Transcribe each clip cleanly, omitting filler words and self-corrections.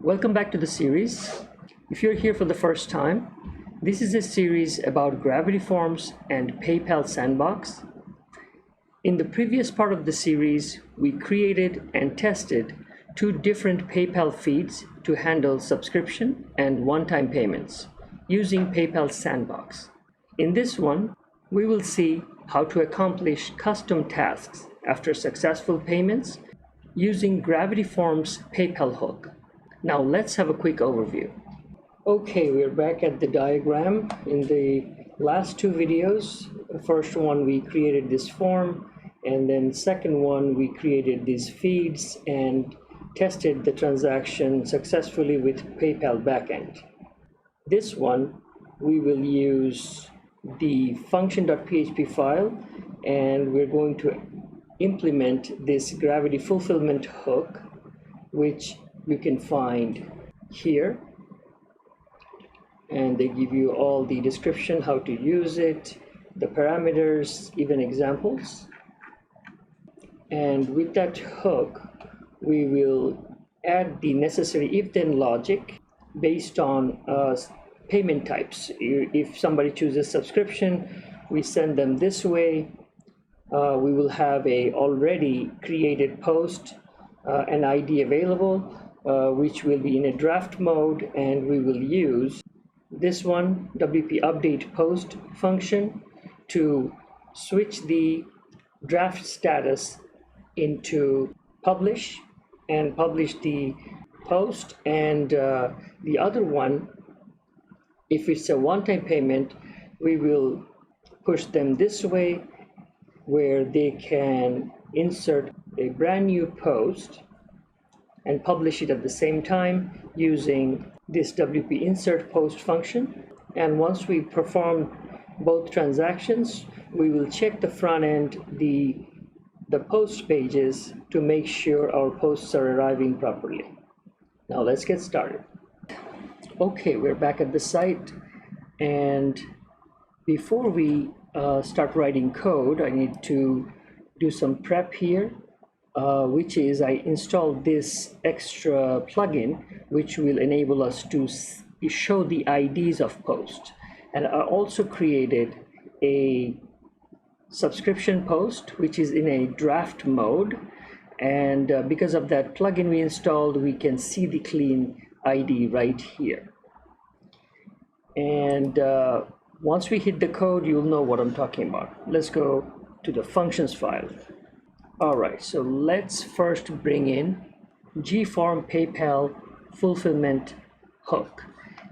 Welcome back to the series. If you're here for the first time, this is a series about Gravity Forms and PayPal Sandbox. In the previous part of the series, we created and tested two different PayPal feeds to handle subscription and one-time payments using PayPal Sandbox. In this one, we will see how to accomplish custom tasks after successful payments using Gravity Forms PayPal hook. Now let's have a quick overview. Okay, we're back at the diagram. In the last two videos, the first one we created this form, and then second one we created these feeds and tested the transaction successfully with PayPal backend. This one we will use the function.php file, and we're going to implement this Gravity fulfillment hook, which you can find here, and they give you all the description, how to use it, the parameters, even examples. And with that hook, we will add the necessary if-then logic based on payment types. If somebody chooses subscription, we send them this way. We will have a already created post, an ID available, which will be in a draft mode, and we will use this one, WP update post function, to switch the draft status into publish and publish the post. And the other one, if it's a one-time payment, we will push them this way, where they can insert a brand new post and publish it at the same time using this WP insert post function. And once we perform both transactions, we will check the front end, the post pages, to make sure our posts are arriving properly. Now let's get started. Okay, we're back at the site, and before we start writing code, I need to do some prep here, which is I installed this extra plugin which will enable us to show the IDs of posts. And I also created a subscription post which is in a draft mode, and because of that plugin we installed, we can see the clean ID right here. And once we hit the code, you'll know what I'm talking about. Let's go to the functions file. All right, so let's first bring in gform PayPal fulfillment hook.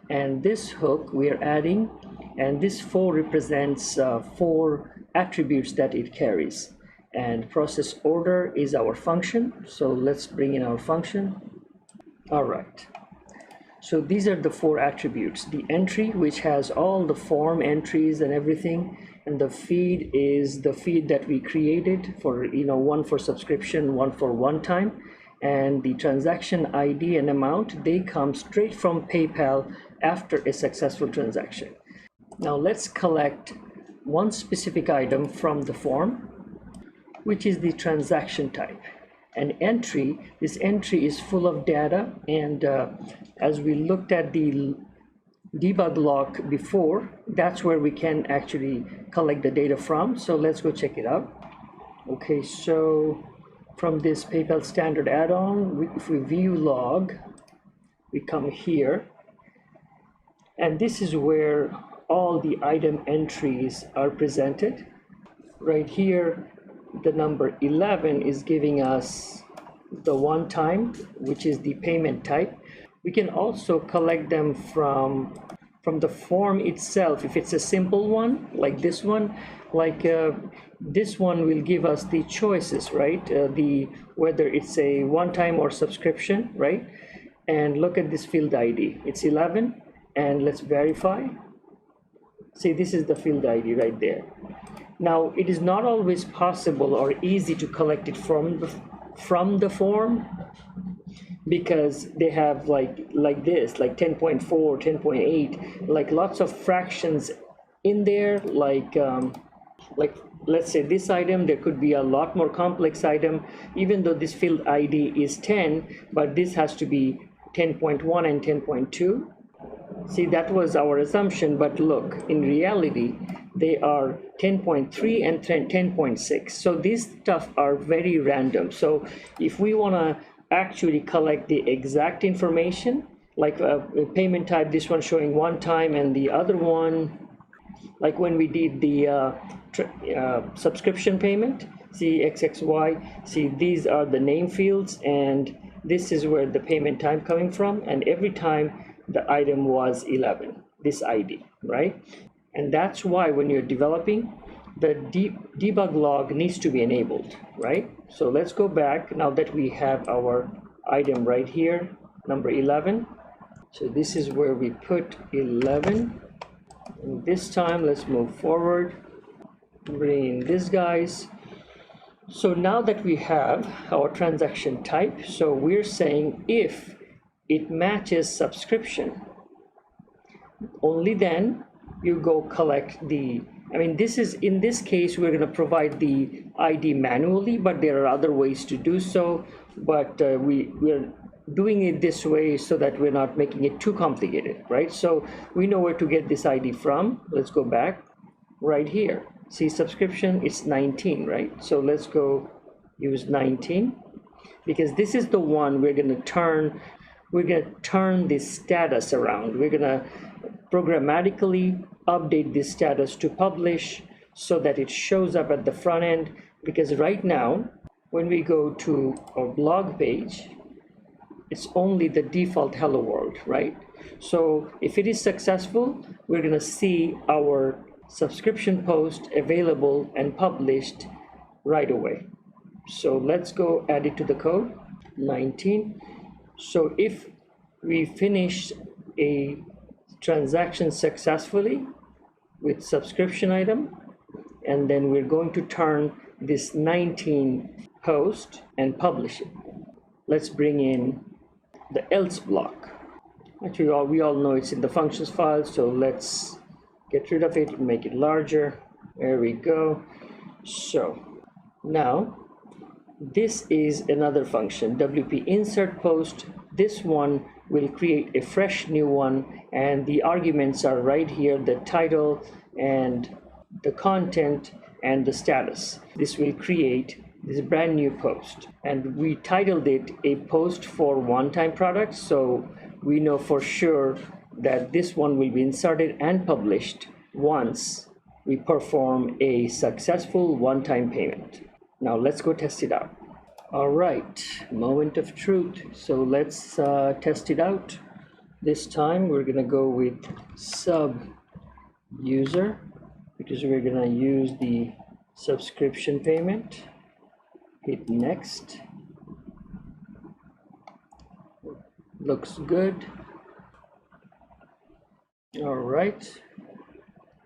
And this hook we are adding, and this 4 represents 4 attributes that it carries. And process order is our function. So let's bring in our function. All right. So these are the 4 attributes. The entry, which has all the form entries and everything, and the feed is the feed that we created for, one for subscription, one for one time, and the transaction ID and amount, they come straight from PayPal after a successful transaction. Now let's collect one specific item from the form, which is the transaction type. An entry, this entry is full of data, and as we looked at the debug log before, that's where we can actually collect the data from. So let's go check it out. Okay, so from this PayPal standard add-on, if we view log, we come here, and this is where all the item entries are presented. Right here, the number 11 is giving us the one time, which is the payment type. We can also collect them from the form itself. If it's a simple one, like this one, this one will give us the choices, right? Whether it's a one-time or subscription, right? And look at this field ID. It's 11, and let's verify. See, this is the field ID right there. Now, it is not always possible or easy to collect it from the form, because they have like this, like 10.4, 10.8, like lots of fractions in there, like let's say this item, there could be a lot more complex item, even though this field ID is 10, but this has to be 10.1 and 10.2. See, that was our assumption, but look, in reality, they are 10.3 and 10.6. So these stuff are very random. So if we want to actually collect the exact information, like a payment type, this one showing one time and the other one, like when we did the subscription payment, see XXY, see these are the name fields, and this is where the payment time coming from, and every time the item was 11, this ID, right? And that's why when you're developing, the debug log needs to be enabled, right? So let's go back now that we have our item right here, number 11. So this is where we put 11. And this time, let's move forward, bring in these guys. So now that we have our transaction type, so we're saying if it matches subscription, only then you go collect the, I mean, this is, in this case, we're going to provide the ID manually, but there are other ways to do so. But we're doing it this way so that we're not making it too complicated, right? So we know where to get this ID from. Let's go back right here. See, subscription, it's 19, right? So let's go use 19, because this is the one we're going to turn this status around. We're going to programmatically update this status to publish so that it shows up at the front end, because right now when we go to our blog page, it's only the default hello world, right? So if it is successful, we're going to see our subscription post available and published right away. So let's go add it to the code, 19. So if we finish a transaction successfully with subscription item, and then we're going to turn this 19 post and publish it. Let's bring in the else block. Actually, we all know it's in the functions file, so let's get rid of it and make it larger. There we go. So now this is another function, WP insert post. This one will create a fresh new one, and the arguments are right here, the title and the content and the status. This will create this brand new post, and we titled it a post for one-time products, so we know for sure that this one will be inserted and published once we perform a successful one-time payment. Now let's go test it out. All right, moment of truth. So let's test it out. This time we're gonna go with sub user, because we're gonna use the subscription payment. Hit next. Looks good. All right,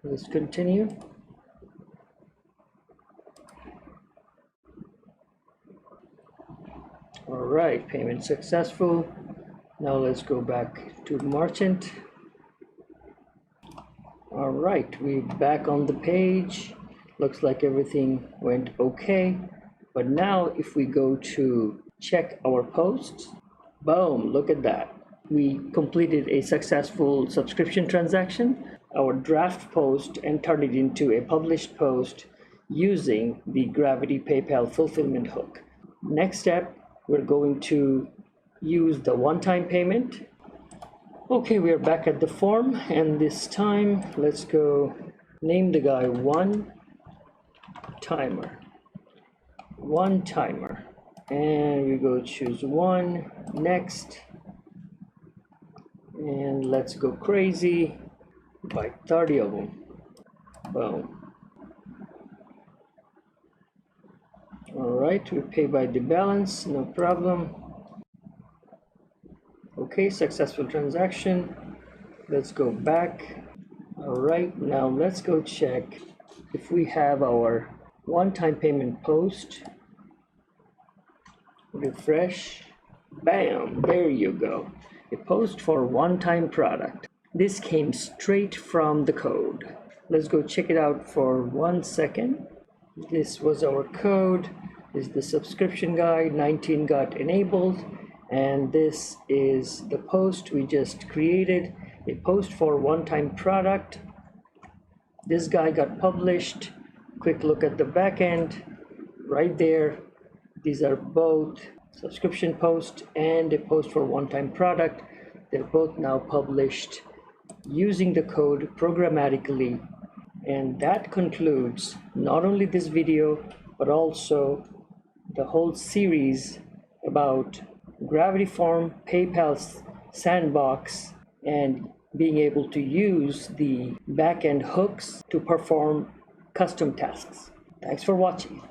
let's continue. All right, payment successful. Now let's go back to merchant. All right, we're back on the page. Looks like everything went okay. But now if we go to check our posts, boom, look at that. We completed a successful subscription transaction, our draft post, and turned it into a published post using the Gravity PayPal fulfillment hook. Next step, we're going to use the one-time payment. Okay, we're back at the form, and this time let's go name the guy one timer, and we go choose one, next, and let's go crazy, buy 30 of them. Boom. All right, we pay by the balance, no problem. Okay, successful transaction. Let's go back. All right, now let's go check if we have our one-time payment post. Refresh. Bam, there you go. A post for one-time product. This came straight from the code. Let's go check it out for 1 second. This was our code. This is the subscription guide. 19 got enabled, And this is the post we just created, a post for one-time product. This guy got published. Quick look at the back end right there. These are both subscription post and a post for one-time product. They're both now published using the code programmatically. And that concludes not only this video, but also the whole series about Gravity Form, PayPal's Sandbox, and being able to use the backend hooks to perform custom tasks. Thanks for watching.